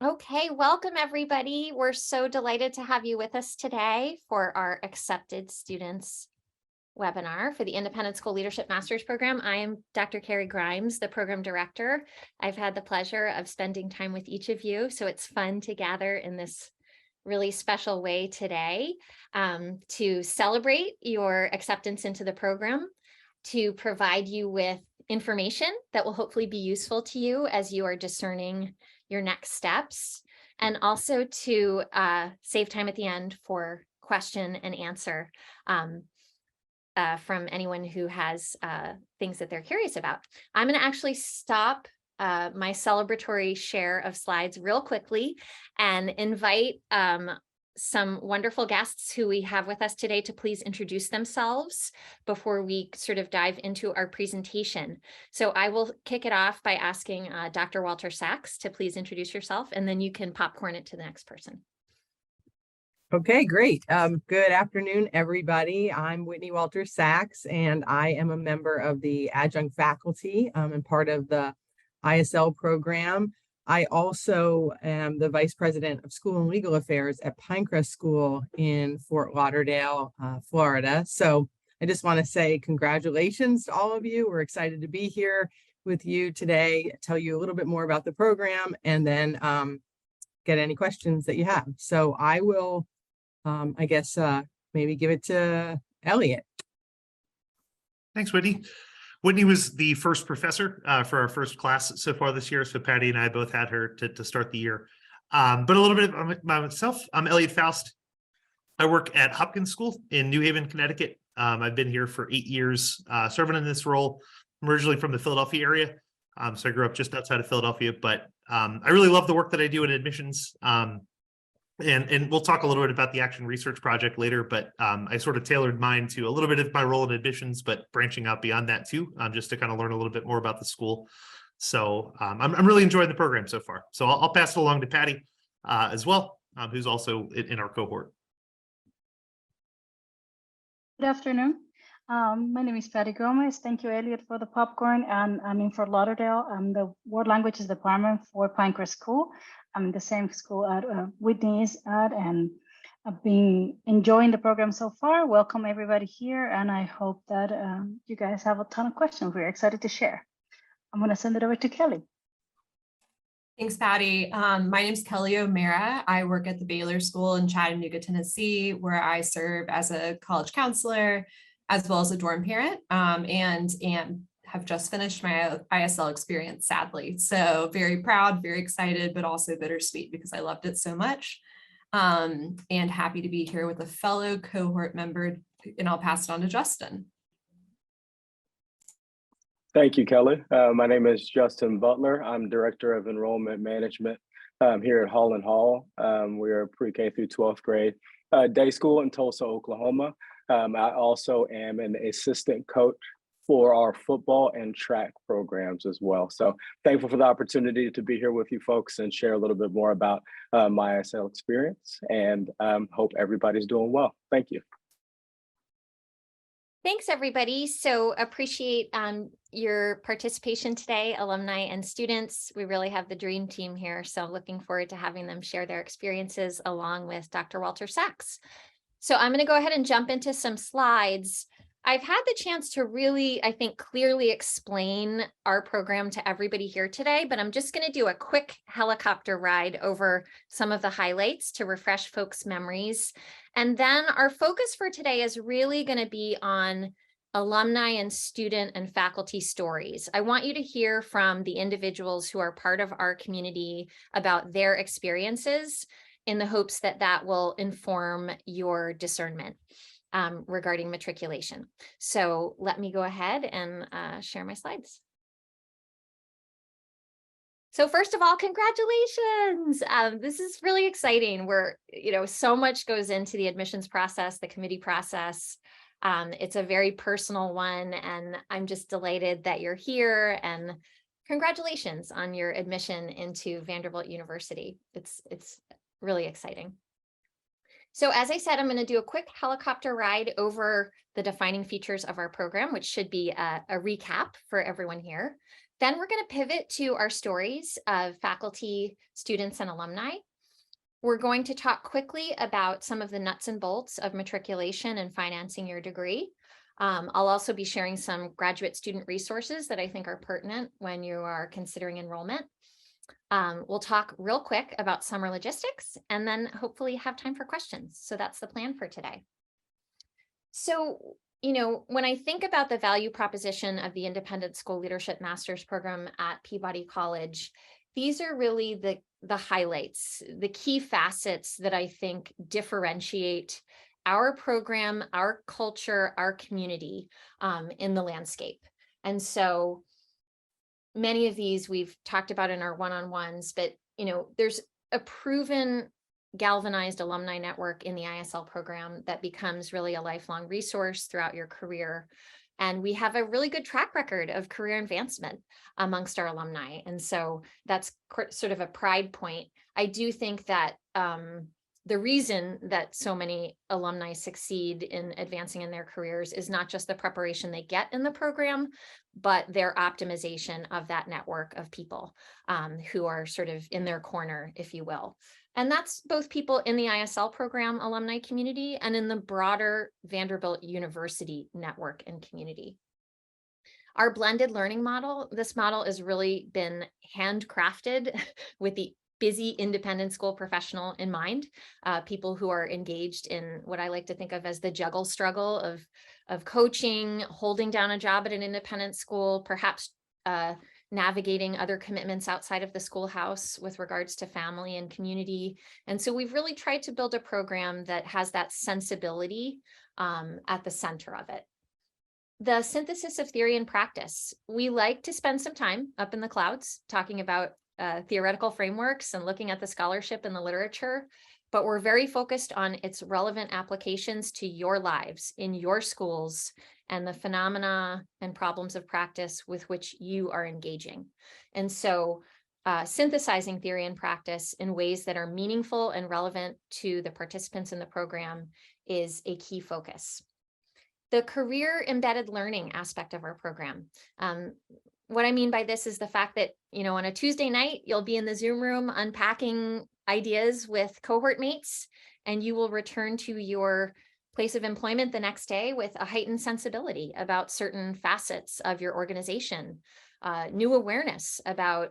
Okay, welcome everybody. We're so delighted to have you with us today for our Accepted Students webinar for the Independent School Leadership Master's Program. I am Dr. Carrie Grimes, the program director. I've had the pleasure of spending time with each of you, so it's fun to gather in this really special way today to celebrate your acceptance into the program, to provide you with information that will hopefully be useful to you as you are discerning your next steps, and also to save time at the end for question and answer from anyone who has things that they're curious about. I'm going to actually stop my celebratory share of slides real quickly and invite some wonderful guests who we have with us today to please introduce themselves before we sort of dive into our presentation. So I will kick it off by asking Dr. Walter Sachs to please introduce yourself, and then you can popcorn it to the next person. Okay, great. Good afternoon, everybody. I'm Whitney Walter Sachs, and I am a member of the adjunct faculty and part of the ISL program. I also am the Vice President of School and Legal Affairs at Pinecrest School in Fort Lauderdale, Florida. So I just want to say congratulations to all of you. We're excited to be here with you today, tell you a little bit more about the program, and then get any questions that you have. So I will, I guess, maybe give it to Elliot. Thanks, Whitney. Whitney was the first professor for our first class so far this year. So Patty and I both had her to start the year. But a little bit about myself. I'm Elliot Faust. I work at Hopkins School in New Haven, Connecticut. I've been here for 8 years, serving in this role. I'm originally from the Philadelphia area. So I grew up just outside of Philadelphia, but I really love the work that I do in admissions. And we'll talk a little bit about the Action Research Project later, but I sort of tailored mine to a little bit of my role in admissions, but branching out beyond that too, just to kind of learn a little bit more about the school. So I'm really enjoying the program so far. So I'll pass it along to Patty as well, who's also in our cohort. Good afternoon. My name is Patty Gomez. Thank you, Elliot, for the popcorn. And I'm in Fort Lauderdale. I'm the World Languages Department for Pinecrest School. I'm in the same school at Whitney is at, and I've been enjoying the program so far. Welcome everybody here, and I hope that you guys have a ton of questions. We're excited to share. I'm going to send it over to Kelly. Thanks, Patty. My name is Kelly O'Mara. I work at the Baylor School in Chattanooga, Tennessee, where I serve as a college counselor, as well as a dorm parent, and have just finished my ISL experience, sadly. So very proud, very excited, but also bittersweet because I loved it so much. And happy to be here with a fellow cohort member, and I'll pass it on to Justin. Thank you, Kelly. My name is Justin Butler. I'm Director of Enrollment Management here at Holland Hall. We are pre-K through 12th grade day school in Tulsa, Oklahoma. I also am an assistant coach for our football and track programs as well. So thankful for the opportunity to be here with you folks and share a little bit more about my ISL experience, and hope everybody's doing well. Thank you. Thanks, everybody. So appreciate your participation today, alumni and students. We really have the dream team here. So looking forward to having them share their experiences along with Dr. Walter Sachs. So I'm going to go ahead and jump into some slides. I've had the chance to really, I think, clearly explain our program to everybody here today, but I'm just going to do a quick helicopter ride over some of the highlights to refresh folks' memories. And then our focus for today is really going to be on alumni and student and faculty stories. I want you to hear from the individuals who are part of our community about their experiences in the hopes that that will inform your discernment regarding matriculation. So let me go ahead and share my slides. So first of all, congratulations. This is really exciting. So much goes into the admissions process, the committee process. It's a very personal one, and I'm just delighted that you're here, and congratulations on your admission into Vanderbilt University. It's really exciting. So as I said, I'm going to do a quick helicopter ride over the defining features of our program, which should be a recap for everyone here. Then we're going to pivot to our stories of faculty, students, and alumni. We're going to talk quickly about some of the nuts and bolts of matriculation and financing your degree. I'll also be sharing some graduate student resources that I think are pertinent when you are considering enrollment. We'll talk real quick about summer logistics and then hopefully have time for questions. So that's the plan for today. So, when I think about the value proposition of the Independent School Leadership Master's Program at Peabody College, these are really the highlights, the key facets that I think differentiate our program, our culture, our community in the landscape. And so many of these we've talked about in our one-on-ones, but there's a proven galvanized alumni network in the ISL program that becomes really a lifelong resource throughout your career. And we have a really good track record of career advancement amongst our alumni. And so that's sort of a pride point. I do think that the reason that so many alumni succeed in advancing in their careers is not just the preparation they get in the program, but their optimization of that network of people who are sort of in their corner, if you will. And that's both people in the ISL program alumni community and in the broader Vanderbilt University network and community. Our blended learning model, this model has really been handcrafted with the busy independent school professional in mind, people who are engaged in what I like to think of as the juggle struggle of coaching, holding down a job at an independent school, perhaps navigating other commitments outside of the schoolhouse with regards to family and community. And so we've really tried to build a program that has that sensibility at the center of it. The synthesis of theory and practice. We like to spend some time up in the clouds talking about theoretical frameworks and looking at the scholarship and the literature, but we're very focused on its relevant applications to your lives in your schools and the phenomena and problems of practice with which you are engaging. And so synthesizing theory and practice in ways that are meaningful and relevant to the participants in the program is a key focus. The career embedded learning aspect of our program. What I mean by this is the fact that, on a Tuesday night, you'll be in the Zoom room unpacking ideas with cohort mates, and you will return to your place of employment the next day with a heightened sensibility about certain facets of your organization, new awareness about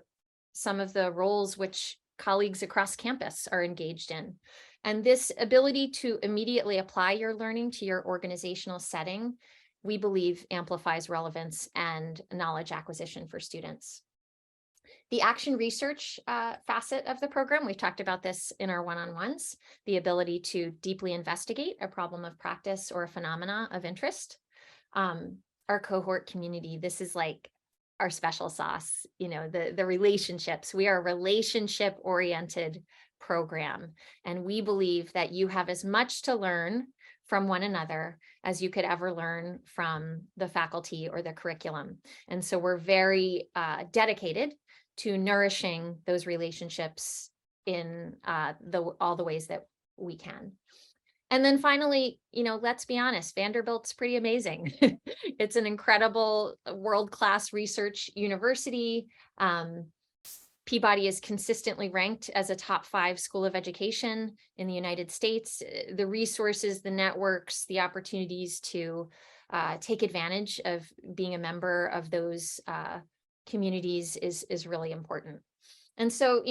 some of the roles which colleagues across campus are engaged in. And this ability to immediately apply your learning to your organizational setting, we believe amplifies relevance and knowledge acquisition for students. The action research facet of the program, we've talked about this in our one-on-ones, the ability to deeply investigate a problem of practice or a phenomena of interest. Our cohort community, this is like our special sauce, the relationships. We are a relationship-oriented program, and we believe that you have as much to learn from one another as you could ever learn from the faculty or the curriculum. And so we're very dedicated to nourishing those relationships in all the ways that we can. And then finally, let's be honest, Vanderbilt's pretty amazing. It's an incredible world-class research university. Peabody is consistently ranked as a top 5 school of education in the United States. The resources, the networks, the opportunities to take advantage of being a member of those communities is really important. And so,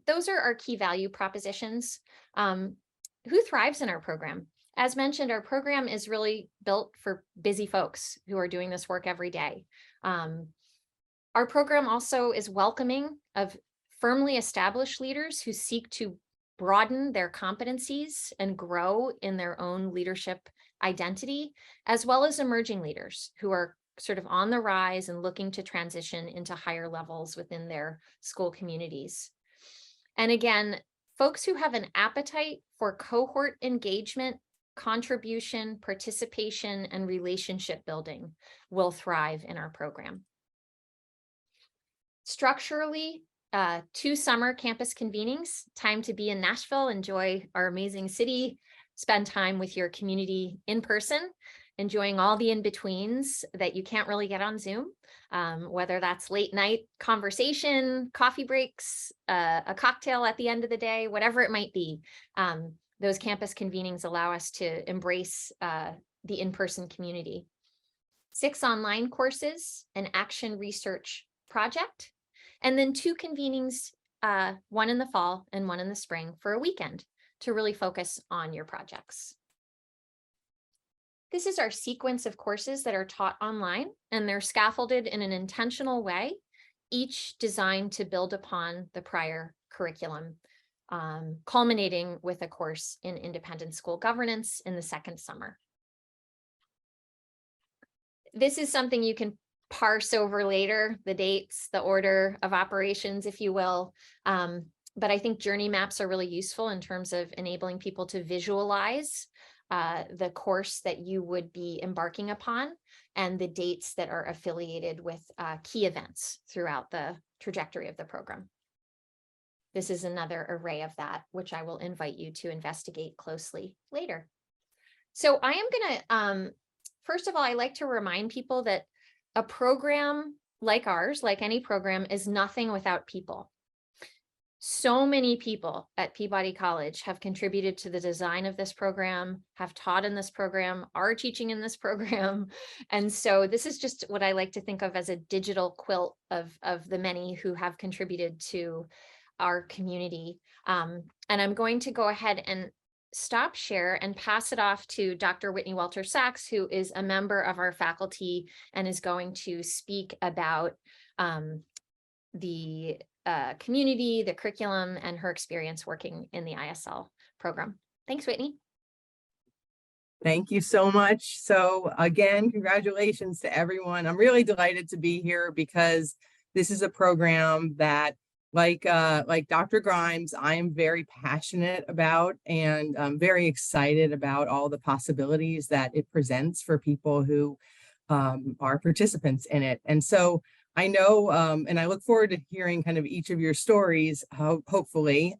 those are our key value propositions. Who thrives in our program? As mentioned, our program is really built for busy folks who are doing this work every day. Our program also is welcoming of firmly established leaders who seek to broaden their competencies and grow in their own leadership identity, as well as emerging leaders who are sort of on the rise and looking to transition into higher levels within their school communities. And again, folks who have an appetite for cohort engagement, contribution, participation, and relationship building will thrive in our program. Structurally, 2 summer campus convenings, time to be in Nashville, enjoy our amazing city, spend time with your community in person, enjoying all the in-betweens that you can't really get on Zoom, whether that's late night conversation, coffee breaks, a cocktail at the end of the day, whatever it might be. Those campus convenings allow us to embrace the in-person community. 6 online courses, an action research project, and then 2 convenings, one in the fall and one in the spring for a weekend to really focus on your projects. This is our sequence of courses that are taught online, and they're scaffolded in an intentional way, each designed to build upon the prior curriculum, culminating with a course in independent school governance in the 2nd summer. This is something you can parse over later, the dates, the order of operations, if you will. But I think journey maps are really useful in terms of enabling people to visualize the course that you would be embarking upon and the dates that are affiliated with key events throughout the trajectory of the program. This is another array of that, which I will invite you to investigate closely later. So I am going to, first of all, I like to remind people that a program like ours, like any program, is nothing without people. So many people at Peabody College have contributed to the design of this program, have taught in this program, are teaching in this program. And so this is just what I like to think of as a digital quilt of the many who have contributed to our community. And I'm going to go ahead and stop share and pass it off to Dr. Whitney Walter Sachs, who is a member of our faculty and is going to speak about the community, the curriculum, and her experience working in the ISL program. Thanks, Whitney. Thank you so much. So again, congratulations to everyone. I'm really delighted to be here because this is a program that, like Dr. Grimes, I am very passionate about, and I'm very excited about all the possibilities that it presents for people who are participants in it. And so I know, and I look forward to hearing kind of each of your stories, hopefully,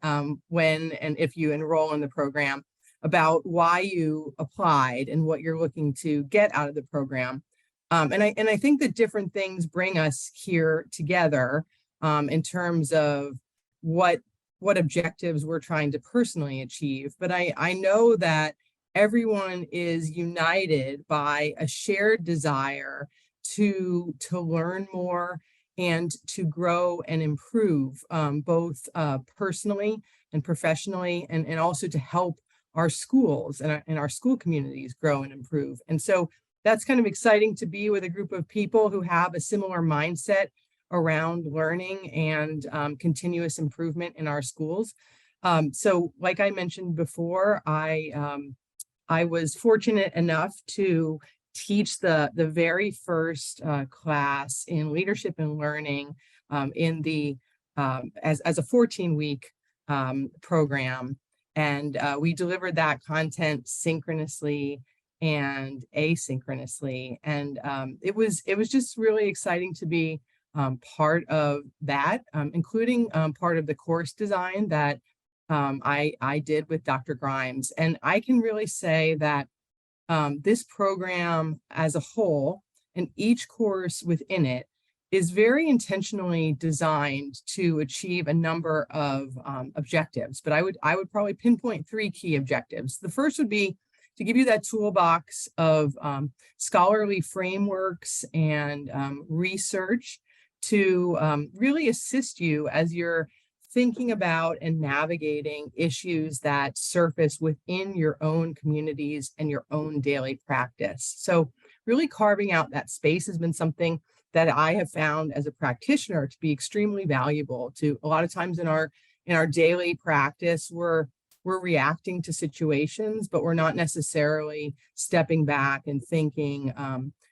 when and if you enroll in the program, about why you applied and what you're looking to get out of the program. And I think that different things bring us here together in terms of what objectives we're trying to personally achieve. But I know that everyone is united by a shared desire to learn more and to grow and improve, both personally and professionally, and also to help our schools and our school communities grow and improve. And so that's kind of exciting to be with a group of people who have a similar mindset around learning and continuous improvement in our schools. So like I mentioned before, I was fortunate enough to teach the very first class in leadership and learning in the as a 14-week program, and we delivered that content synchronously and asynchronously, and it was just really exciting to be part of that, including part of the course design that I did with Dr. Grimes. And I can really say that this program as a whole, and each course within it, is very intentionally designed to achieve a number of objectives. But I would probably pinpoint 3 key objectives. The first would be to give you that toolbox of scholarly frameworks and research to really assist you as you're thinking about and navigating issues that surface within your own communities and your own daily practice. So really carving out that space has been something that I have found as a practitioner to be extremely valuable. To a lot of times in our daily practice, we're reacting to situations, but we're not necessarily stepping back and thinking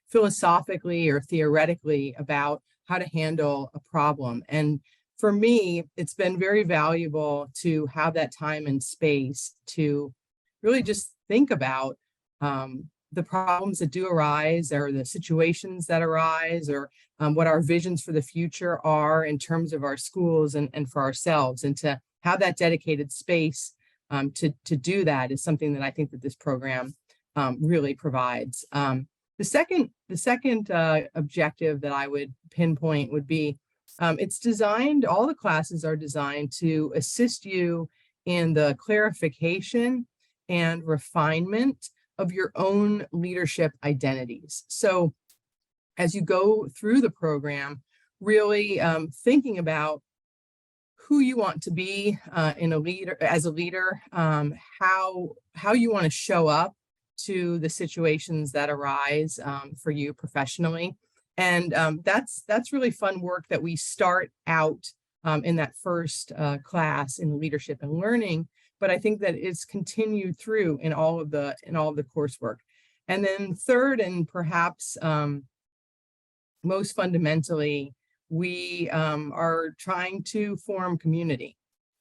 philosophically or theoretically about how to handle a problem. And for me, it's been very valuable to have that time and space to really just think about the problems that do arise, or the situations that arise, or what our visions for the future are in terms of our schools and for ourselves. And to have that dedicated space to do that is something that I think that this program really provides. The second objective that I would pinpoint would be it's designed, all the classes are designed to assist you in the clarification and refinement of your own leadership identities. So as you go through the program, really thinking about who you want to be as a leader, how you want to show up to the situations that arise for you professionally. And that's really fun work that we start out in that first class in leadership and learning. But I think that it's continued through in all of the coursework. And then third, and perhaps most fundamentally, we are trying to form community,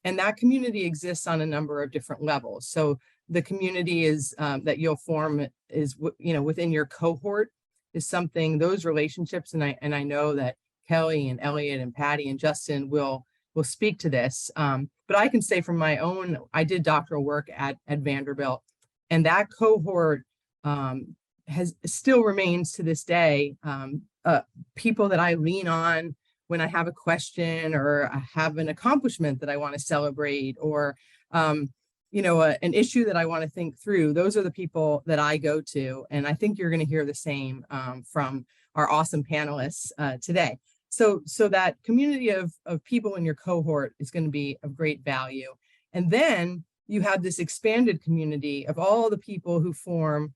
and that community exists on a number of different levels. So the community is that you'll form is, within your cohort is something, those relationships, and I know that Kelly and Elliot and Patty and Justin will speak to this. But I can say from my own, I did doctoral work at Vanderbilt, and that cohort still remains to this day people that I lean on when I have a question or I have an accomplishment that I want to celebrate, or an issue that I want to think through. Those are the people that I go to, and I think you're going to hear the same from our awesome panelists today. So that community of people in your cohort is going to be of great value. And then you have this expanded community of all the people who form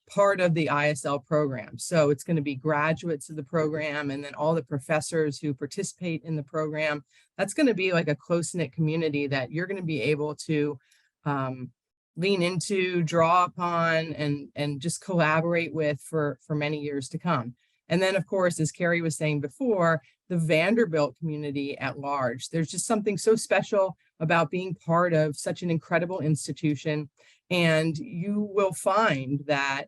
part of the ISL program. So it's going to be graduates of the program, and then all the professors who participate in the program. That's going to be like a close-knit community that you're going to be able to lean into, draw upon, and just collaborate with for many years to come. And then, of course, as Carrie was saying before, the Vanderbilt community at large. There's just something so special about being part of such an incredible institution. And you will find that,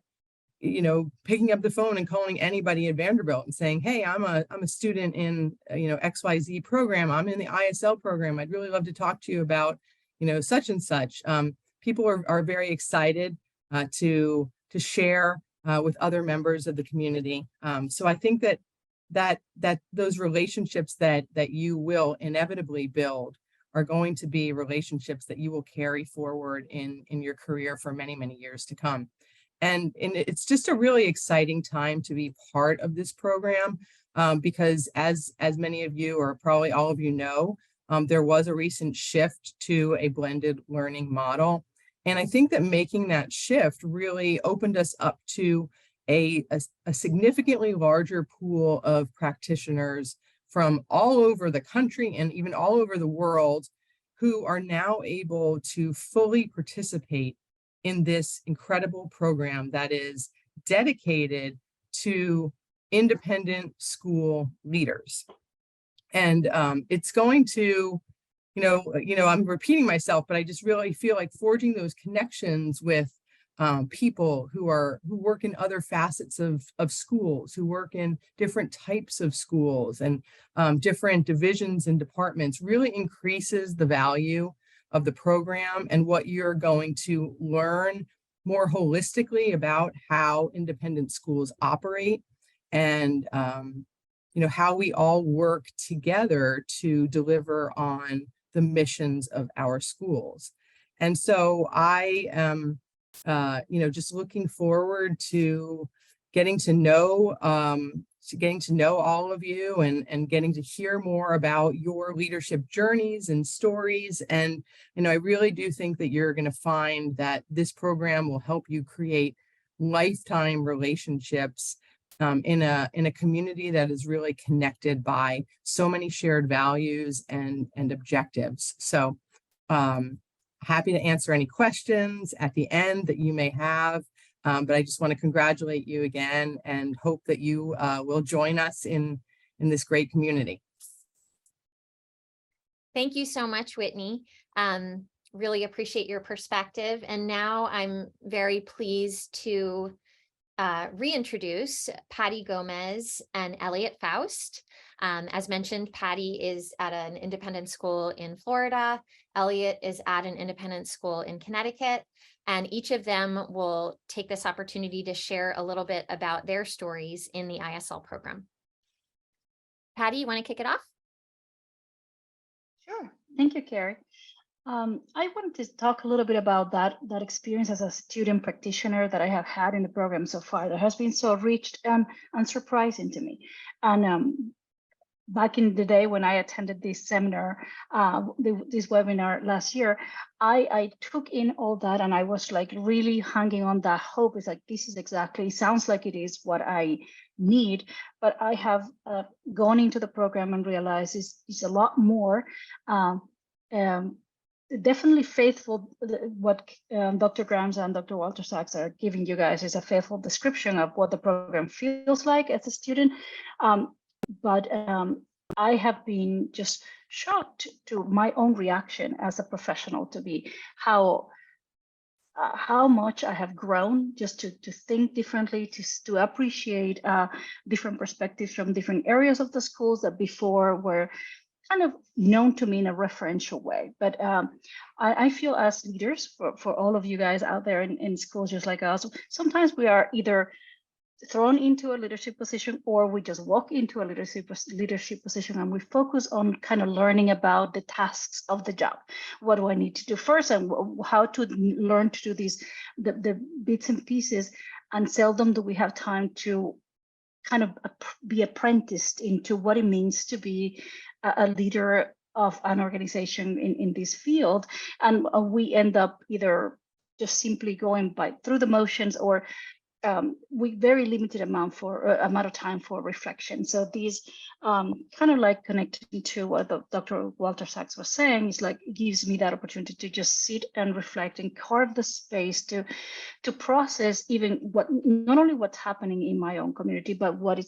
picking up the phone and calling anybody at Vanderbilt and saying, hey, I'm a student in, XYZ program. I'm in the ISL program. I'd really love to talk to you about, such and such. People are very excited to share with other members of the community. So I think that those relationships that you will inevitably build are going to be relationships that you will carry forward in your career for many, many years to come. And it's just a really exciting time to be part of this program because as many of you, or probably all of you know, there was a recent shift to a blended learning model. And I think that making that shift really opened us up to a significantly larger pool of practitioners from all over the country and even all over the world who are now able to fully participate in this incredible program that is dedicated to independent school leaders. And it's going to, I'm repeating myself, but I just really feel like forging those connections with people who work in other facets of schools, who work in different types of schools and different divisions and departments really increases the value of the program and what you're going to learn more holistically about how independent schools operate and how we all work together to deliver on the missions of our schools. And so I am just looking forward to getting to know all of you and getting to hear more about your leadership journeys and stories. And, I really do think that you're going to find that this program will help you create lifetime relationships in a community that is really connected by so many shared values and objectives. So happy to answer any questions at the end that you may have. But I just want to congratulate you again and hope that you will join us in this great community. Thank you so much, Whitney. Really appreciate your perspective. And now I'm very pleased to reintroduce Patty Gomez and Elliot Faust. As mentioned, Patty is at an independent school in Florida. Elliot is at an independent school in Connecticut. And each of them will take this opportunity to share a little bit about their stories in the ISL program. Patty, you want to kick it off? Sure. Thank you, Carrie. I wanted to talk a little bit about that experience as a student practitioner that I have had in the program so far. That has been so rich and surprising to me. And back in the day when I attended this seminar, this webinar last year, I took in all that and I was like really hanging on that hope. It's like, this is exactly, sounds like it is what I need, but I have gone into the program and realized it's a lot more. Definitely faithful. What Dr. Grams and Dr. Walter Sachs are giving you guys is a faithful description of what the program feels like as a student. But I have been just shocked to my own reaction as a professional to be how much I have grown just to think differently, to appreciate different perspectives from different areas of the schools that before were kind of known to me in a referential way. But I feel as leaders, for all of you guys out there in schools just like us, sometimes we are either thrown into a leadership position or we just walk into a leadership position and we focus on kind of learning about the tasks of the job. What do I need to do first and how to learn to do these, the bits and pieces, and seldom do we have time to kind of be apprenticed into what it means to be a leader of an organization in this field. And we end up either just simply going through the motions or we very limited amount of time for reflection. So these kind of like connecting to what Dr. Walter Sachs was saying is like, it gives me that opportunity to just sit and reflect and carve the space to process even not only what's happening in my own community, but what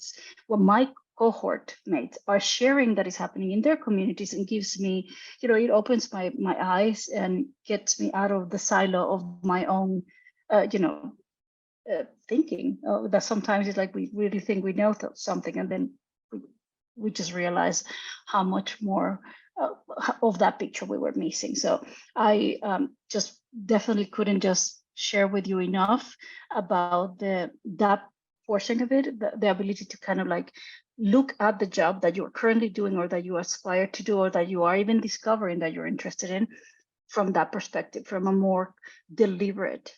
my cohort mates are sharing that is happening in their communities, and gives me, it opens my eyes and gets me out of the silo of my own, thinking. That sometimes it's like we really think we know something, and then we just realize how much more of that picture we were missing. So I just definitely couldn't just share with you enough about that portion of it, the ability to kind of like look at the job that you're currently doing or that you aspire to do or that you are even discovering that you're interested in from that perspective, from a more deliberate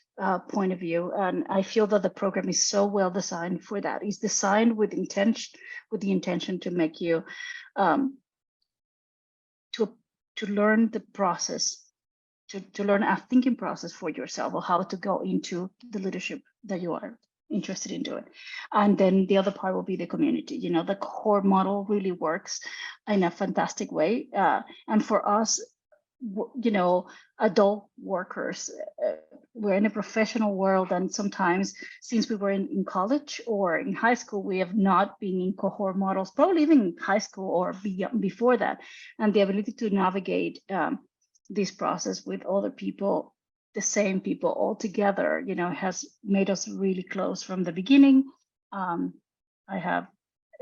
point of view. And I feel that the program is so well designed for that. It's designed with the intention to make you to learn the process, to learn a thinking process for yourself, or how to go into the leadership that you are interested in doing. And then the other part will be the community. The core model really works in a fantastic way. And for us, adult workers, we're in a professional world, and sometimes since we were in college or in high school, we have not been in cohort models, probably even in high school or before that. And the ability to navigate this process with other people, the same people all together, has made us really close from the beginning. I have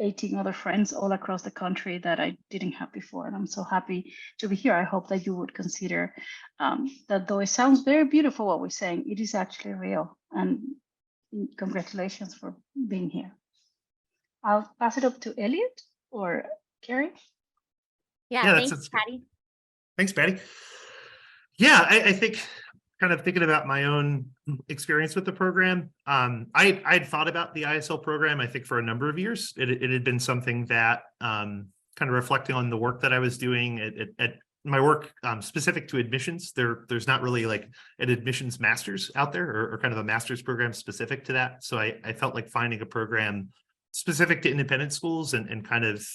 18 other friends all across the country that I didn't have before, and I'm so happy to be here. I hope that you would consider that, though it sounds very beautiful what we're saying, it is actually real. And congratulations for being here. I'll pass it up to Elliot or Carrie. Yeah, thanks, Patty. Thanks, Patty. Yeah, I think kind of thinking about my own experience with the program, I'd thought about the ISL program, I think, for a number of years. It had been something that kind of reflecting on the work that I was doing at my work specific to admissions. There's not really like an admissions master's out there or kind of a master's program specific to that. So I felt like finding a program specific to independent schools and kind of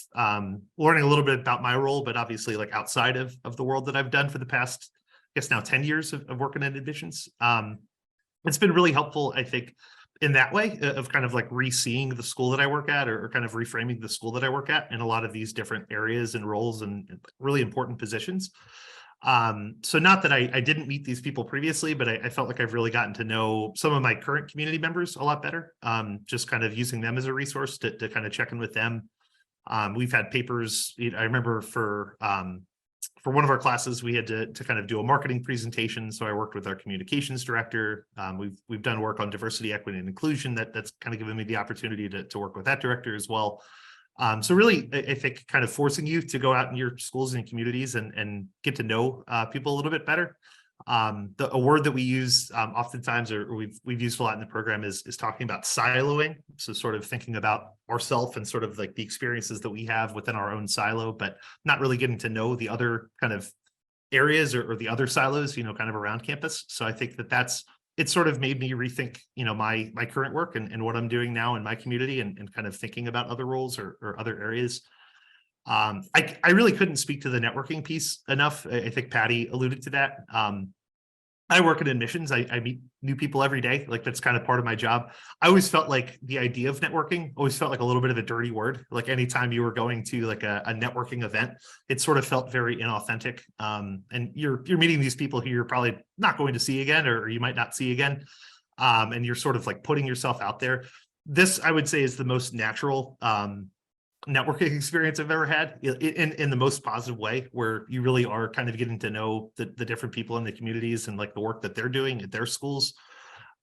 learning a little bit about my role, but obviously like outside of the world that I've done for the past, I guess now 10 years of working in admissions. It's been really helpful, I think, in that way of kind of like re-seeing the school that I work at or kind of reframing the school that I work at in a lot of these different areas and roles and really important positions. So not that I didn't meet these people previously, but I felt like I've really gotten to know some of my current community members a lot better. Just kind of using them as a resource to kind of check in with them We've had papers, I remember for one of our classes, we had to kind of do a marketing presentation. So I worked with our communications director. We've done work on diversity, equity, and inclusion that's kind of given me the opportunity to work with that director as well. So really, I think kind of forcing you to go out in your schools and communities and get to know people a little bit better. A word that we use oftentimes, or we've used a lot in the program, is talking about siloing. So sort of thinking about ourselves and sort of like the experiences that we have within our own silo, but not really getting to know the other kind of areas or the other silos, kind of around campus. So I think it sort of made me rethink, my current work and what I'm doing now in my community and kind of thinking about other roles or other areas. I really couldn't speak to the networking piece enough. I think Patty alluded to that. I work in admissions. I meet new people every day. Like that's kind of part of my job. I always felt like the idea of networking always felt like a little bit of a dirty word. Like anytime you were going to like a networking event, it sort of felt very inauthentic. And you're meeting these people who you're probably not going to see again, or you might not see again. And you're sort of like putting yourself out there. This, I would say, is the most natural networking experience I've ever had in the most positive way, where you really are kind of getting to know the different people in the communities and like the work that they're doing at their schools.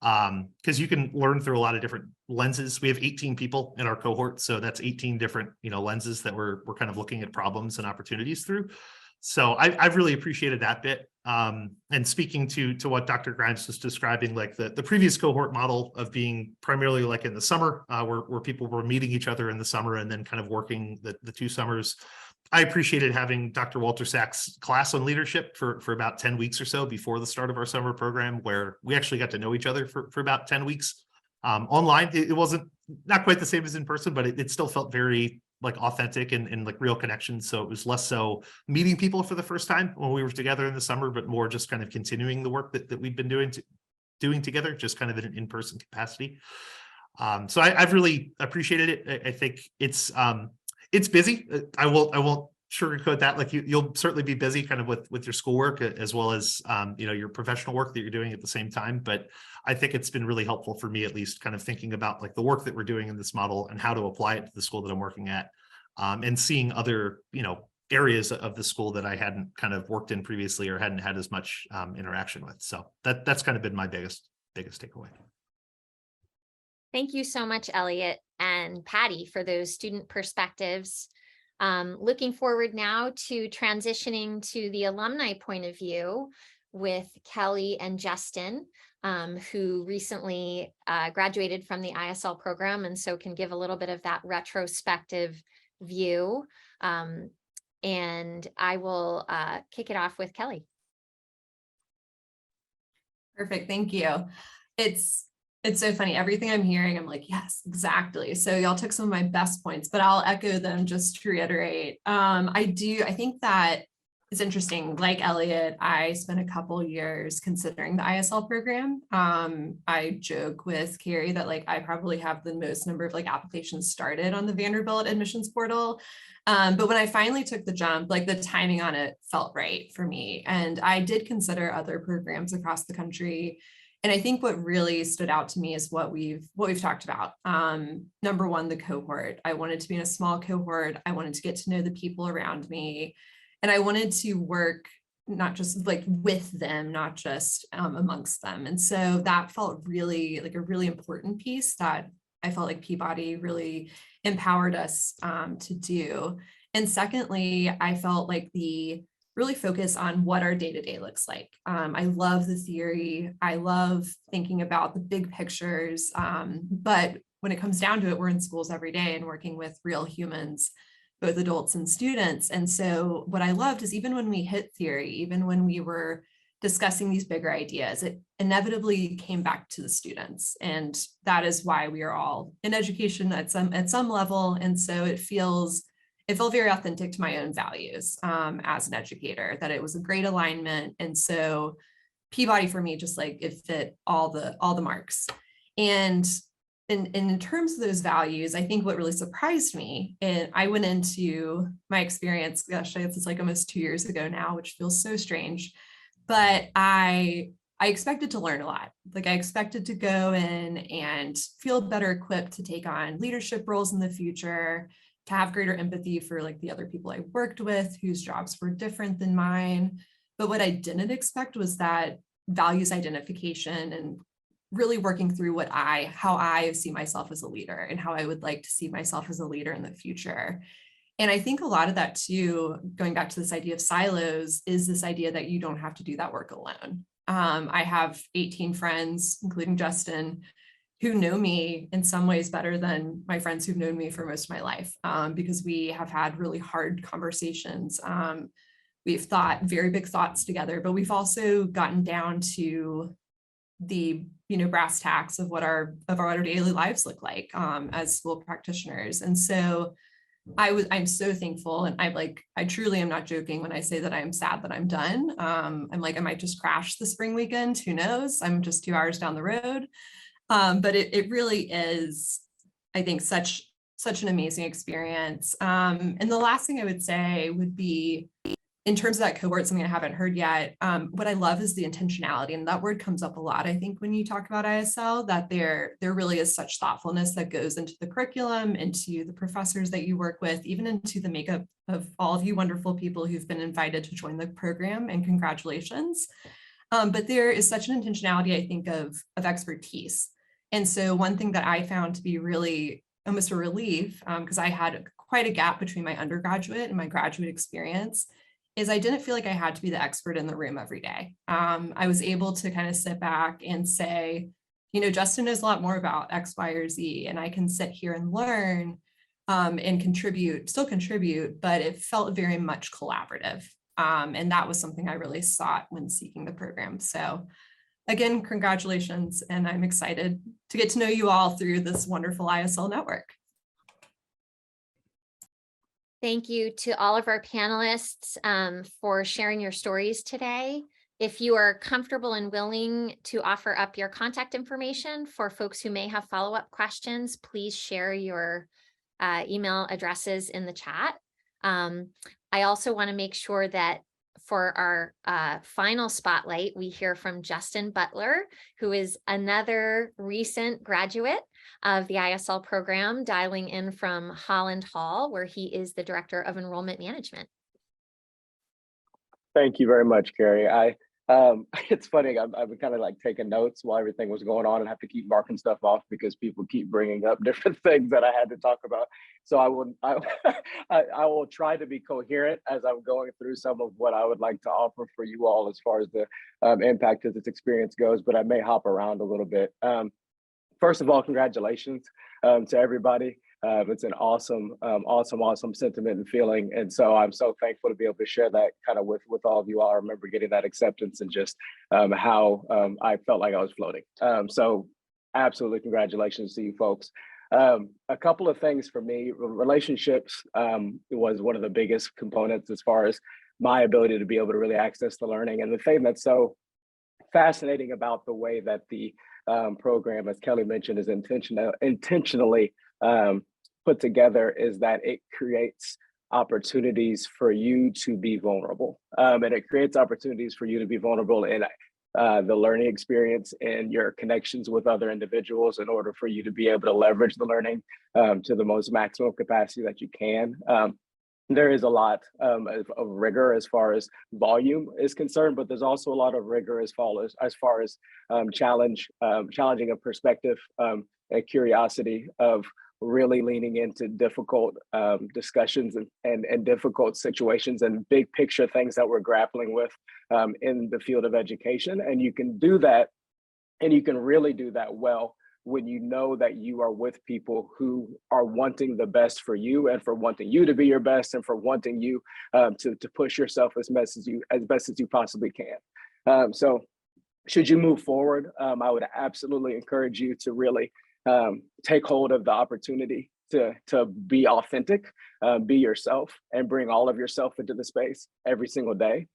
Because you can learn through a lot of different lenses. We have 18 people in our cohort, so that's 18 different lenses that we're kind of looking at problems and opportunities through. So I've really appreciated that bit. And speaking to what Dr. Grimes was describing, like the previous cohort model of being primarily like in the summer, where people were meeting each other in the summer and then kind of working the 2 summers. I appreciated having Dr. Walter Sachs' class on leadership for about 10 weeks or so before the start of our summer program, where we actually got to know each other for about 10 weeks. Online, it wasn't not quite the same as in person, but it still felt very like authentic and like real connections. So it was less so meeting people for the first time when we were together in the summer, but more just kind of continuing the work that we've been doing together, just kind of in an in-person capacity. So I've really appreciated it. I think it's busy. I won't sugarcoat that. Like you'll certainly be busy kind of with your schoolwork as well as your professional work that you're doing at the same time. But I think it's been really helpful for me, at least, kind of thinking about like the work that we're doing in this model and how to apply it to the school that I'm working at, and seeing other areas of the school that I hadn't kind of worked in previously or hadn't had as much interaction with. So that's kind of been my biggest takeaway. Thank you so much, Elliot and Patty, for those student perspectives. Looking forward now to transitioning to the alumni point of view with Kelly and Justin, who recently graduated from the ISL program, and so can give a little bit of that retrospective view. And I will kick it off with Kelly. Perfect. Thank you. It's so funny. Everything I'm hearing, I'm like, yes, exactly. So y'all took some of my best points, but I'll echo them just to reiterate. I think that it's interesting. Like Elliot, I spent a couple years considering the ISL program. I joke with Carrie that like I probably have the most number of like applications started on the Vanderbilt admissions portal. But when I finally took the jump, like the timing on it felt right for me. And I did consider other programs across the country. And I think what really stood out to me is what we've talked about. Number one, the cohort. I wanted to be in a small cohort. I wanted to get to know the people around me. And I wanted to work not just like with them, not just amongst them. And so that felt really like a really important piece that I felt like Peabody really empowered us to do. And secondly, I felt like the really focus on what our day-to-day looks like. I love the theory. I love thinking about the big pictures. But when it comes down to it, we're in schools every day and working with real humans, both adults and students. And so what I loved is even when we hit theory, even when we were discussing these bigger ideas, it inevitably came back to the students. And that is why we are all in education at some level. And so it felt very authentic to my own values as an educator, that it was a great alignment. And so Peabody for me, just like it fit all the marks. And in terms of those values, I think what really surprised me, and I went into my experience, gosh, it's like almost 2 years ago now, which feels so strange, but I expected to learn a lot. Like I expected to go in and feel better equipped to take on leadership roles in the future, to have greater empathy for like the other people I worked with whose jobs were different than mine. But what I didn't expect was that values identification and really working through how I see myself as a leader and how I would like to see myself as a leader in the future. And I think a lot of that too, going back to this idea of silos, is this idea that you don't have to do that work alone. I have 18 friends, including Justin, who know me in some ways better than my friends who've known me for most of my life, because we have had really hard conversations. We've thought very big thoughts together, but we've also gotten down to the brass tacks of what our daily lives look like as school practitioners. And so I'm so thankful, and I truly am not joking when I say that I'm sad that I'm done. I'm like, I might just crash the spring weekend, who knows? I'm just 2 hours down the road. But it really is, I think, such an amazing experience. And the last thing I would say would be, in terms of that cohort, something I haven't heard yet, what I love is the intentionality, and that word comes up a lot, I think, when you talk about ISL, that there really is such thoughtfulness that goes into the curriculum, into the professors that you work with, even into the makeup of all of you wonderful people who've been invited to join the program, and congratulations. But there is such an intentionality, I think, of expertise. And so one thing that I found to be really almost a relief, because I had quite a gap between my undergraduate and my graduate experience, is I didn't feel like I had to be the expert in the room every day. I was able to kind of sit back and say, Justin knows a lot more about X, Y, or Z, and I can sit here and learn and still contribute, but it felt very much collaborative. And that was something I really sought when seeking the program. So again, congratulations, and I'm excited to get to know you all through this wonderful ISL network. Thank you to all of our panelists for sharing your stories today. If you are comfortable and willing to offer up your contact information for folks who may have follow-up questions, please share your email addresses in the chat. I also want to make sure that for our final spotlight, we hear from Justin Butler, who is another recent graduate of the ISL program, dialing in from Holland Hall, where he is the Director of Enrollment Management. Thank you very much, Carrie. It's funny, I've been kind of like taking notes while everything was going on, and have to keep marking stuff off because people keep bringing up different things that I had to talk about. So I will try to be coherent as I'm going through some of what I would like to offer for you all as far as the impact of this experience goes, but I may hop around a little bit. First of all, congratulations to everybody. It's an awesome sentiment and feeling. And so I'm so thankful to be able to share that kind of with all of you all. I remember getting that acceptance and just how I felt like I was floating. So absolutely congratulations to you folks. A couple of things for me, relationships was one of the biggest components as far as my ability to be able to really access the learning. And the thing that's so fascinating about the way that the program, as Kelly mentioned, is intentionally put together is that it creates opportunities for you to be vulnerable. And it creates opportunities for you to be vulnerable in the learning experience and your connections with other individuals in order for you to be able to leverage the learning to the most maximum capacity that you can. There is a lot of rigor as far as volume is concerned, but there's also a lot of rigor as far as challenging a perspective, a curiosity of really leaning into difficult discussions and difficult situations and big picture things that we're grappling with in the field of education. And you can do that, and you can really do that well when you know that you are with people who are wanting the best for you, and for wanting you to be your best, and for wanting you to push yourself as best as you possibly can. So should you move forward, I would absolutely encourage you to really take hold of the opportunity to be authentic, be yourself, and bring all of yourself into the space every single day.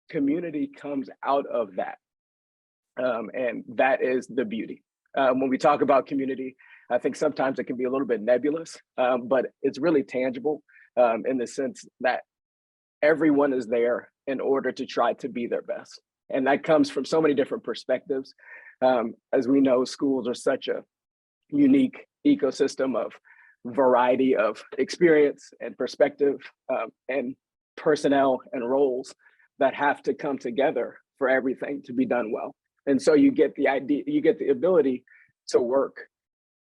Community comes out of that. And that is the beauty. When we talk about community, I think sometimes it can be a little bit nebulous, but it's really tangible in the sense that everyone is there in order to try to be their best. And that comes from so many different perspectives. As we know, schools are such a unique ecosystem variety of experience and perspective and personnel and roles that have to come together for everything to be done well. And so you get the idea, you get the ability to work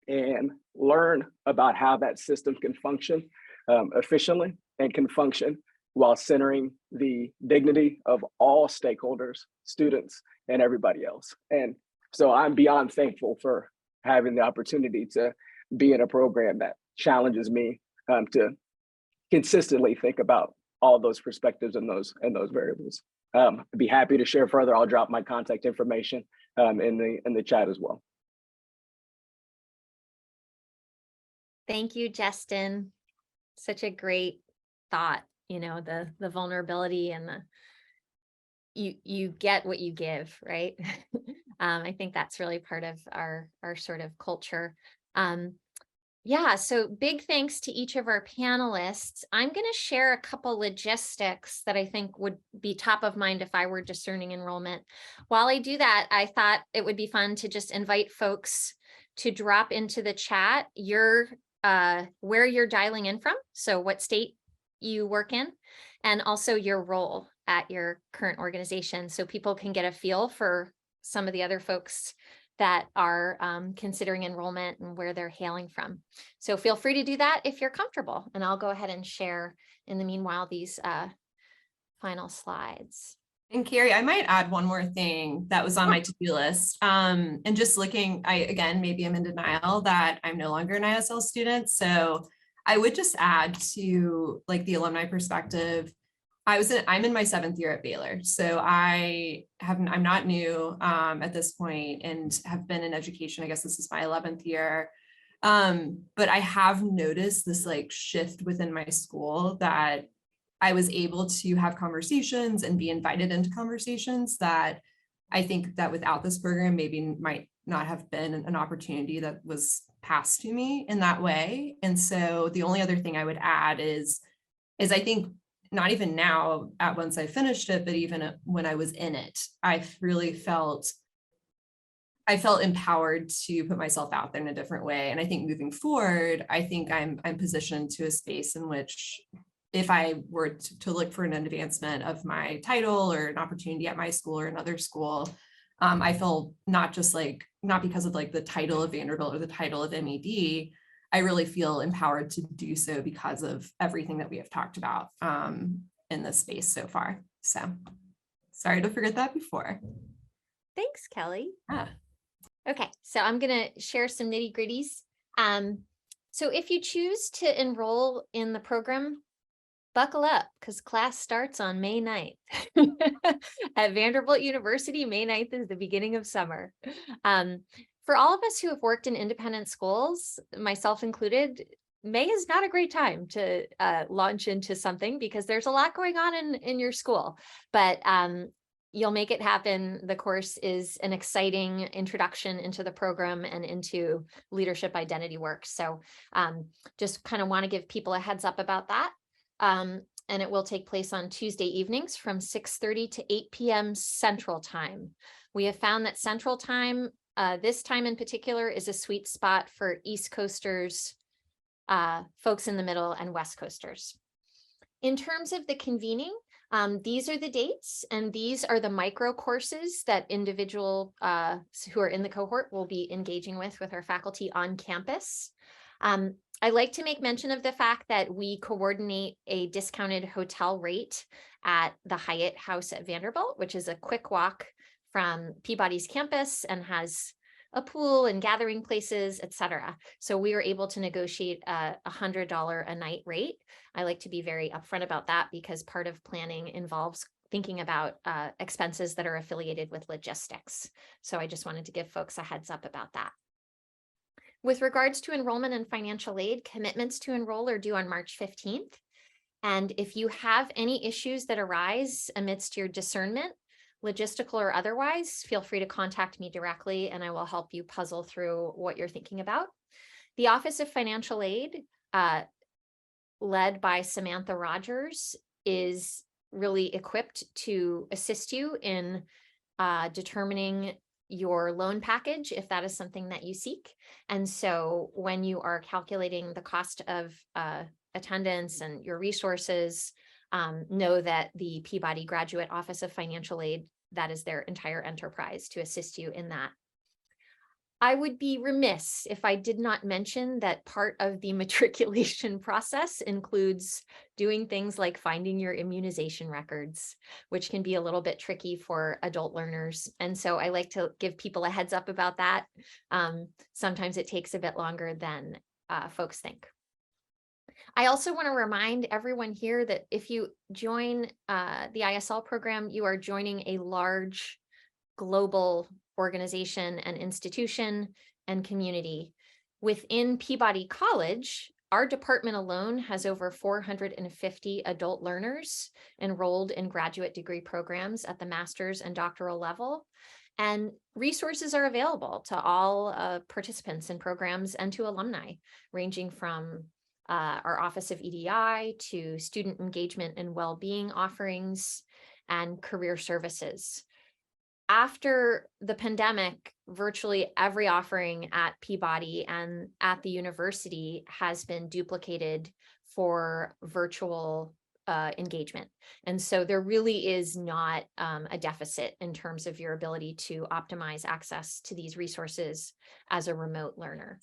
and learn about how that system can function efficiently and can function while centering the dignity of all stakeholders, students, and everybody else. And so I'm beyond thankful for having the opportunity to be in a program that challenges me to consistently think about all those perspectives and those variables. I'd be happy to share further. I'll drop my contact information in the chat as well. Thank you, Justin. Such a great thought, you know, the vulnerability and you get what you give, right? I think that's really part of our sort of culture. Yeah, so big thanks to each of our panelists. I'm going to share a couple logistics that I think would be top of mind if I were discerning enrollment. While I do that, I thought it would be fun to just invite folks to drop into the chat where you're dialing in from, so what state you work in, and also your role at your current organization, so people can get a feel for some of the other folks that are considering enrollment and where they're hailing from. So feel free to do that if you're comfortable, and I'll go ahead and share in the meanwhile these final slides. And Carrie, I might add one more thing that was on my to-do list. And just looking, again, maybe I'm in denial that I'm no longer an ISL student. So I would just add to like the alumni perspective. I'm in my 7th year at Baylor. So I'm not new at this point and have been in education. I guess this is my 11th year. But I have noticed this like shift within my school that I was able to have conversations and be invited into conversations that I think that without this program, maybe might not have been an opportunity that was passed to me in that way. And so the only other thing I would add is I think not even now once I finished it, but even when I was in it, I felt empowered to put myself out there in a different way. And I think moving forward, I think I'm positioned to a space in which if I were to look for an advancement of my title or an opportunity at my school or another school, I feel not because of like the title of Vanderbilt or the title of MED, I really feel empowered to do so because of everything that we have talked about in this space so far. So sorry to forget that before. Thanks, Kelly. Yeah. Okay, so I'm going to share some nitty gritties. So if you choose to enroll in the program, buckle up because class starts on May 9th. At Vanderbilt University, May 9th is the beginning of summer. For all of us who have worked in independent schools, myself included, May is not a great time to launch into something because there's a lot going on in your school, but you'll make it happen. The course is an exciting introduction into the program and into leadership identity work. So just kind of want to give people a heads up about that. And it will take place on Tuesday evenings from 6:30 to 8 p.m. Central Time. We have found that Central Time, this time in particular, is a sweet spot for East Coasters, folks in the middle, and West Coasters. In terms of the convening, these are the dates, and these are the micro courses that individuals who are in the cohort will be engaging with our faculty on campus. I like to make mention of the fact that we coordinate a discounted hotel rate at the Hyatt House at Vanderbilt, which is a quick walk from Peabody's campus and has a pool and gathering places, etc. So we were able to negotiate a $100 a night rate. I like to be very upfront about that because part of planning involves thinking about expenses that are affiliated with logistics. So I just wanted to give folks a heads up about that. With regards to enrollment and financial aid, commitments to enroll are due on March 15th. And if you have any issues that arise amidst your discernment, logistical or otherwise, feel free to contact me directly and I will help you puzzle through what you're thinking about. The Office of Financial Aid, led by Samantha Rogers, is really equipped to assist you in determining your loan package if that is something that you seek. And so when you are calculating the cost of attendance and your resources, know that the Peabody Graduate Office of Financial Aid, that is their entire enterprise to assist you in that. I would be remiss if I did not mention that part of the matriculation process includes doing things like finding your immunization records, which can be a little bit tricky for adult learners. And so I like to give people a heads up about that. Sometimes it takes a bit longer than folks think. I also want to remind everyone here that if you join the ISL program, you are joining a large global organization and institution and community. Within Peabody College, our department alone has over 450 adult learners enrolled in graduate degree programs at the master's and doctoral level. And resources are available to all participants in programs and to alumni, ranging from our Office of EDI to student engagement and well-being offerings and career services. After the pandemic, virtually every offering at Peabody and at the university has been duplicated for virtual engagement. And so there really is not a deficit in terms of your ability to optimize access to these resources as a remote learner.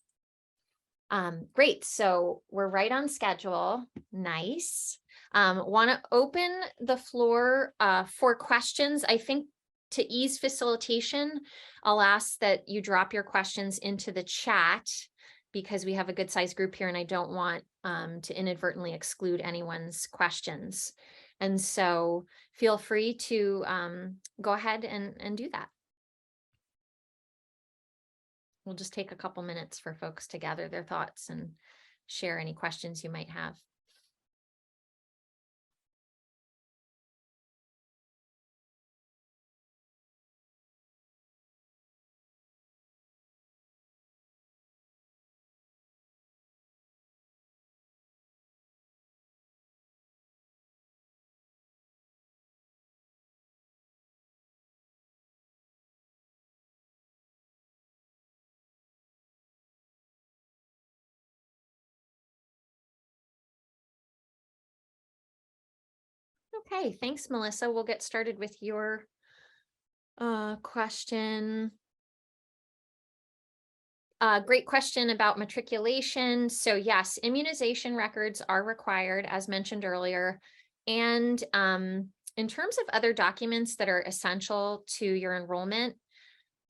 Great, so we're right on schedule. Nice. Want to open the floor for questions. I think to ease facilitation, I'll ask that you drop your questions into the chat because we have a good sized group here and I don't want to inadvertently exclude anyone's questions. And so feel free to go ahead and do that. We'll just take a couple minutes for folks to gather their thoughts and share any questions you might have. Okay, thanks, Melissa. We'll get started with your question. Great question about matriculation. So yes, immunization records are required, as mentioned earlier. And in terms of other documents that are essential to your enrollment,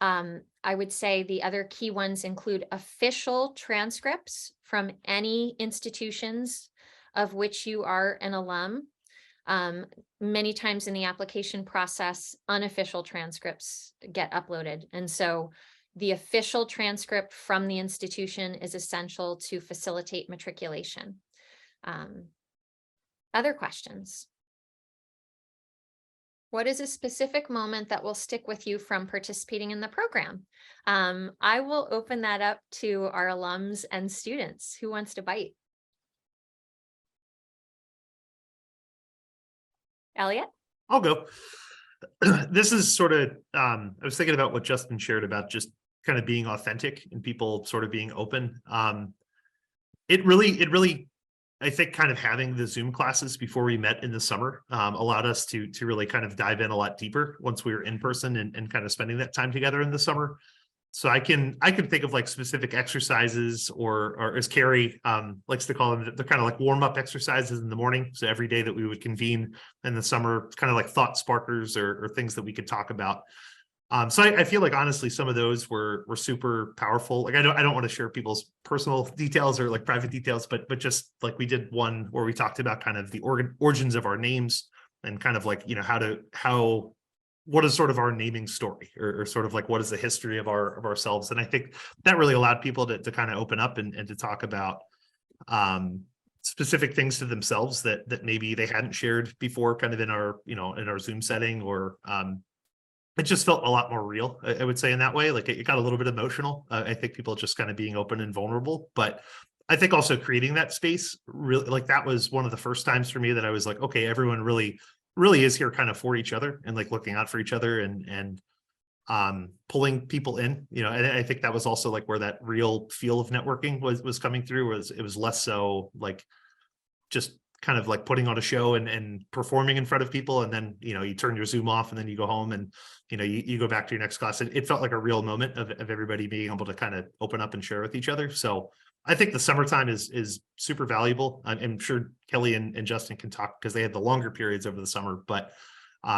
I would say the other key ones include official transcripts from any institutions of which you are an alum. Many times in the application process, unofficial transcripts get uploaded. And so the official transcript from the institution is essential to facilitate matriculation. Other questions? What is a specific moment that will stick with you from participating in the program? I will open that up to our alums and students. Who wants to bite? Elliot? I'll go. This is sort of, I was thinking about what Justin shared about just kind of being authentic and people sort of being open. It really, I think kind of having the Zoom classes before we met in the summer allowed us to really kind of dive in a lot deeper once we were in person and kind of spending that time together in the summer. So I can think of like specific exercises or as Carrie likes to call them, they're kind of like warm up exercises in the morning. So every day that we would convene in the summer, kind of like thought sparkers or things that we could talk about. So I feel like honestly, some of those were super powerful. Like I don't want to share people's personal details or like private details, but just like we did one where we talked about kind of the origins of our names and kind of like, you know, what is sort of our naming story or sort of like what is the history of ourselves. And I think that really allowed people to kind of open up and to talk about specific things to themselves that maybe they hadn't shared before kind of in our, you know, in our Zoom setting or it just felt a lot more real, I would say in that way. Like it got a little bit emotional. I think people just kind of being open and vulnerable, but I think also creating that space really like that was one of the first times for me that I was like, okay, everyone really is here kind of for each other and like looking out for each other and pulling people in, you know, and I think that was also like where that real feel of networking was coming through, was it was less so like just kind of like putting on a show and performing in front of people, and then, you know, you turn your Zoom off and then you go home and, you know, you go back to your next class. It felt like a real moment of everybody being able to kind of open up and share with each other. So I think the summertime is super valuable. I'm sure Kelly and Justin can talk because they had the longer periods over the summer, but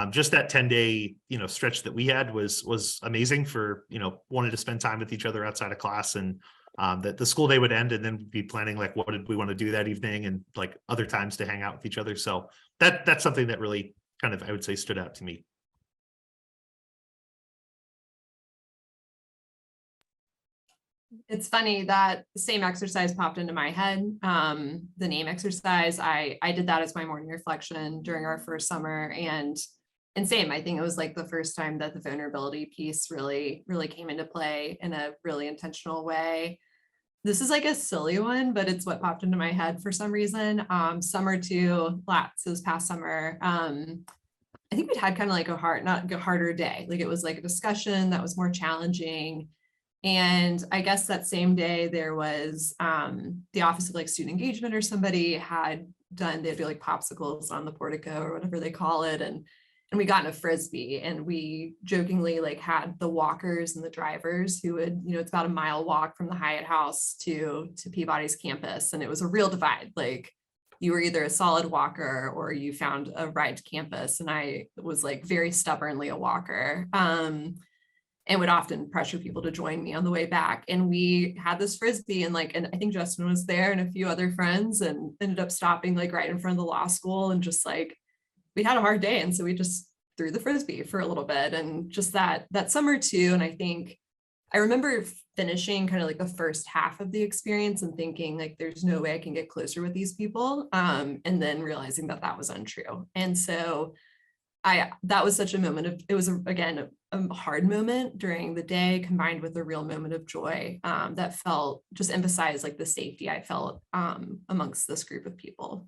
just that 10-day, you know, stretch that we had was amazing for, you know, wanting to spend time with each other outside of class, and that the school day would end and then be planning like, what did we want to do that evening, and like other times to hang out with each other. So that's something that really kind of, I would say, stood out to me. It's funny that the same exercise popped into my head. The name exercise, I did that as my morning reflection during our first summer, and same, I think it was like the first time that the vulnerability piece really came into play in a really intentional way. This is like a silly one, but it's what popped into my head for some reason. Summer 2, so this past summer, I think we'd had kind of like not a harder day. Like it was like a discussion that was more challenging. And I guess that same day there was the Office of like Student Engagement or somebody had done, they'd do like popsicles on the portico or whatever they call it. And we got in a Frisbee, and we jokingly like had the walkers and the drivers who would, you know, it's about a mile walk from the Hyatt House to Peabody's campus. And it was a real divide. Like you were either a solid walker or you found a ride to campus. And I was like very stubbornly a walker. And would often pressure people to join me on the way back. And we had this Frisbee, and I think Justin was there and a few other friends, and ended up stopping like right in front of the law school, and just like, we had a hard day. And so we just threw the Frisbee for a little bit, and just that summer too. And I think I remember finishing kind of like the first half of the experience and thinking like, there's no way I can get closer with these people. And then realizing that that was untrue. And so that was such a moment of, it was again, a hard moment during the day combined with a real moment of joy that felt, just emphasized like the safety I felt amongst this group of people.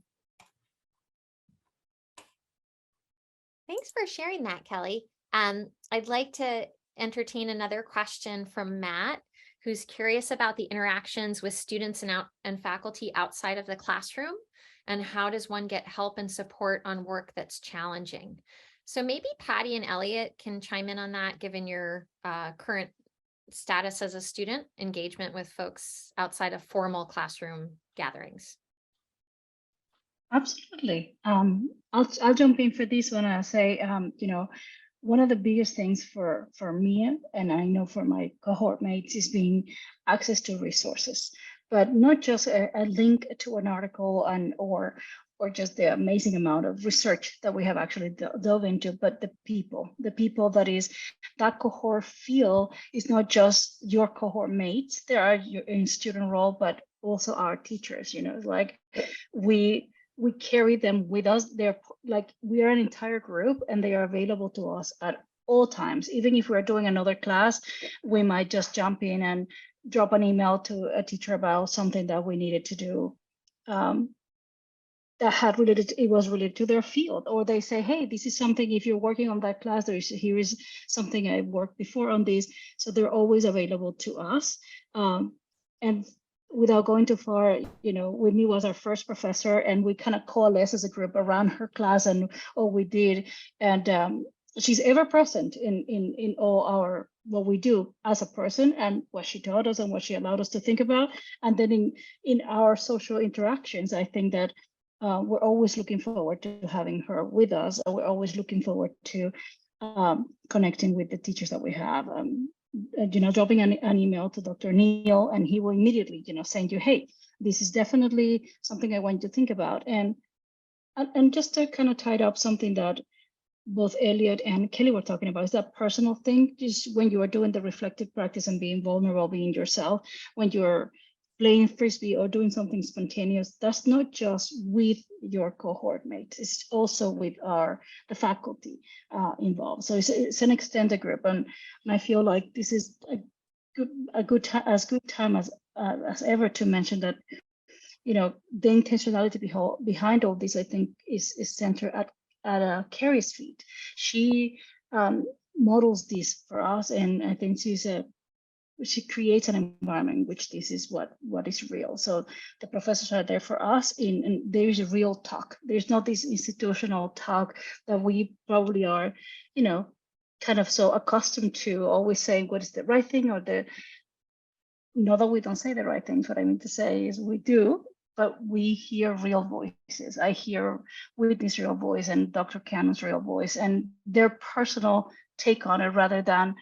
Thanks for sharing that, Kelly. I'd like to entertain another question from Matt, who's curious about the interactions with students and faculty outside of the classroom, and how does one get help and support on work that's challenging? So maybe Patty and Elliot can chime in on that, given your current status as a student, engagement with folks outside of formal classroom gatherings. Absolutely. I'll jump in for this one. I'll say, you know, one of the biggest things for me, and I know for my cohort mates, is being access to resources, but not just a link to an article or just the amazing amount of research that we have actually dove into, but the people that is that cohort feel is not just your cohort mates. They are in student role, but also our teachers. You know, like we carry them with us. They're like, we are an entire group, and they are available to us at all times. Even if we're doing another class, we might just jump in and drop an email to a teacher about something that we needed to do that was related to their field. Or they say, hey, this is something, if you're working on that class, here is something I worked before on this. So they're always available to us. And without going too far, you know, Whitney was our first professor, and we kind of coalesced as a group around her class and all we did. And she's ever present in all our, what we do as a person, and what she taught us and what she allowed us to think about. And then in our social interactions, I think that we're always looking forward to having her with us. We're always looking forward to connecting with the teachers that we have. You know, dropping an email to Dr. Neal, and he will immediately, you know, send you, hey, this is definitely something I want you to think about. And just to kind of tie up something that both Elliot and Kelly were talking about, is that personal thing. Just when you are doing the reflective practice and being vulnerable, being yourself, when you're playing Frisbee or doing something spontaneous, that's not just with your cohort mates, it's also with the faculty involved. So it's an extended group, and I feel like this is a good time as ever to mention that, you know, the intentionality behind all this, I think, is centered at Carrie's feet. She models this for us, and I think she creates an environment in which this is what is real. So the professors are there for us, and there is a real talk. There's not this institutional talk that we probably are, kind of so accustomed to always saying what is the right thing, or not that we don't say the right things. What I mean to say is we do, but we hear real voices. I hear Whitney's real voice and Dr. Cannon's real voice and their personal take on it, rather than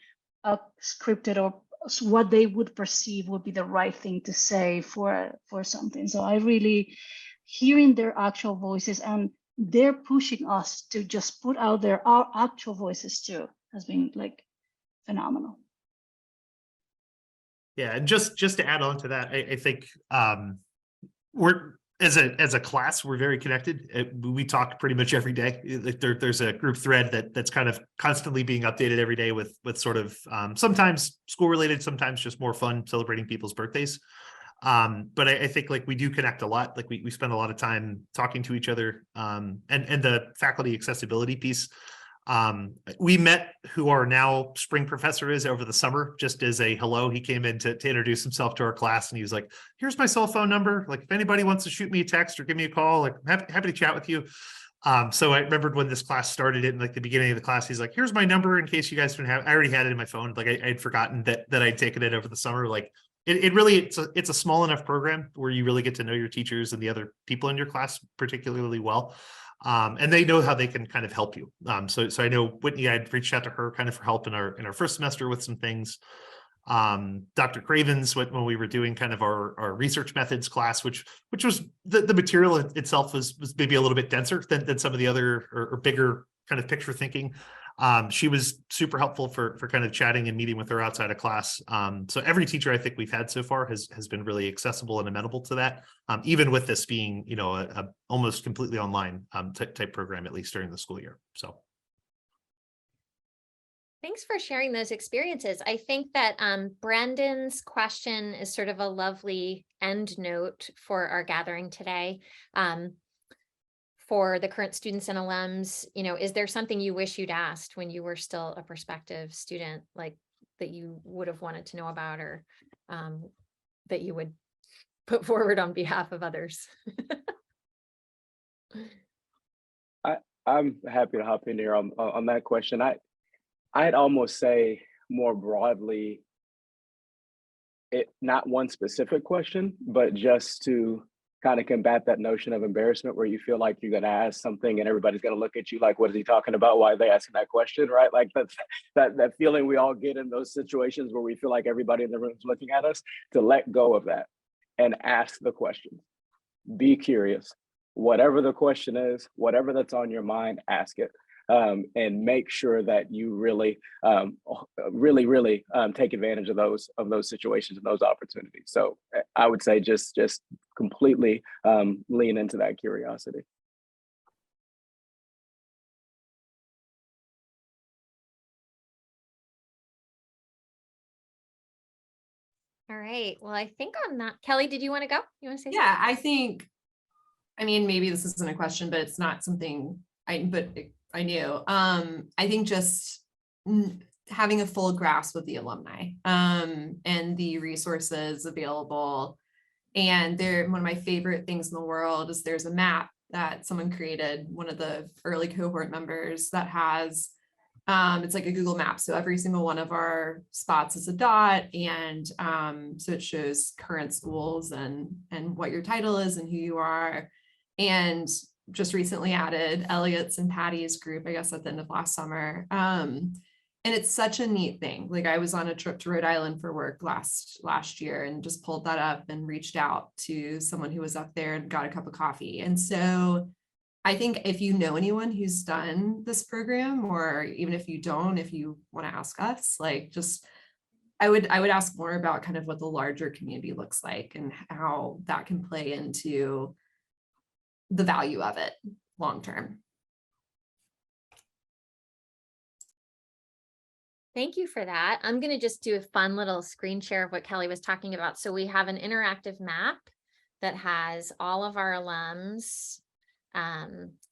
a scripted or what they would perceive would be the right thing to say for something. So I really hearing their actual voices, and they're pushing us to just put out there our actual voices too, has been like phenomenal. Yeah, and just to add on to that, I think we're as a class, we're very connected. We talk pretty much every day. Like there's a group thread that's kind of constantly being updated every day with sort of sometimes school related, sometimes just more fun celebrating people's birthdays. But I think like we do connect a lot. Like we spend a lot of time talking to each other. And the faculty accessibility piece. We met who our now spring professor is over the summer, just as a hello. He came in to introduce himself to our class, and he was like, here's my cell phone number. Like if anybody wants to shoot me a text or give me a call, like I'm happy to chat with you. So I remembered when this class started in like the beginning of the class, he's like, here's my number in case you guys don't have, I already had it in my phone. Like I had forgotten that I'd taken it over the summer. Like it really, it's a small enough program where you really get to know your teachers and the other people in your class particularly well. And they know how they can kind of help you. So I know Whitney, I'd reached out to her kind of for help in our first semester with some things. Dr. Cravens, when we were doing kind of our research methods class, which was the material itself was maybe a little bit denser than some of the other or bigger kind of picture thinking. She was super helpful for kind of chatting and meeting with her outside of class. So every teacher I think we've had so far has been really accessible and amenable to that, even with this being, a almost completely online type program, at least during the school year. So. Thanks for sharing those experiences. I think that Brandon's question is sort of a lovely end note for our gathering today. For the current students and alums, is there something you wish you'd asked when you were still a prospective student, like that you would have wanted to know about, or that you would put forward on behalf of others? I'm happy to hop in here on that question. I'd almost say more broadly, not one specific question, but just to kind of combat that notion of embarrassment where you feel like you're going to ask something and everybody's going to look at you like, what is he talking about? Why are they asking that question? Right? Like that feeling we all get in those situations where we feel like everybody in the room is looking at us, to let go of that and ask the question. Be curious. Whatever the question is, whatever that's on your mind, ask it. And make sure that you really take advantage of those situations and those opportunities. So I would say just completely lean into that curiosity. All right. Well, I think on that, Kelly, did you want to go? You want to say Yeah, something? I mean, maybe this isn't a question, but it's not something I knew. I think just having a full grasp of the alumni and the resources available. And one of my favorite things in the world is there's a map that someone created, one of the early cohort members, that has it's like a Google map. So every single one of our spots is a dot. And so it shows current schools and what your title is and who you are. And just recently added Elliot's and Patty's group, I guess at the end of last summer. And it's such a neat thing. Like I was on a trip to Rhode Island for work last year and just pulled that up and reached out to someone who was up there and got a cup of coffee. And so I think if you know anyone who's done this program, or even if you don't, if you want to ask us, like I would ask more about kind of what the larger community looks like and how that can play into the value of it long term. Thank you for that. I'm going to just do a fun little screen share of what Kelly was talking about. So we have an interactive map that has all of our alums,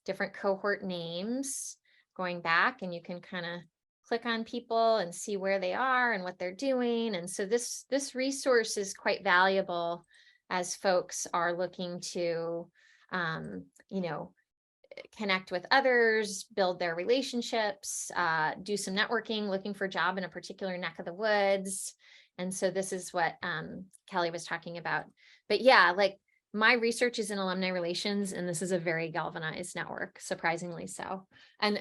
different cohort names going back, and you can kind of click on people and see where they are and what they're doing. And so this resource is quite valuable as folks are looking to, you know, connect with others, build their relationships, do some networking, looking for a job in a particular neck of the woods. And so this is what Kelly was talking about. But yeah, like my research is in alumni relations, and this is a very galvanized network, surprisingly so. And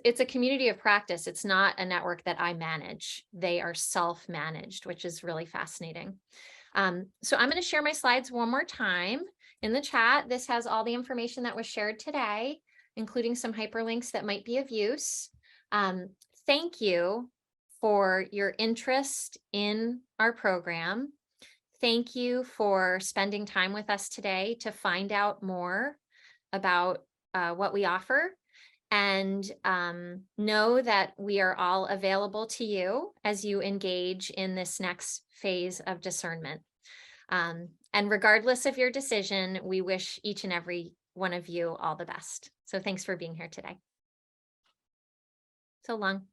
it's a community of practice. It's not a network that I manage. They are self-managed, which is really fascinating. So I'm going to share my slides one more time in the chat. This has all the information that was shared today, including some hyperlinks that might be of use. Thank you for your interest in our program. Thank you for spending time with us today to find out more about what we offer. And know that we are all available to you as you engage in this next phase of discernment. And regardless of your decision, we wish each and every one of you all the best. So thanks for being here today. So long.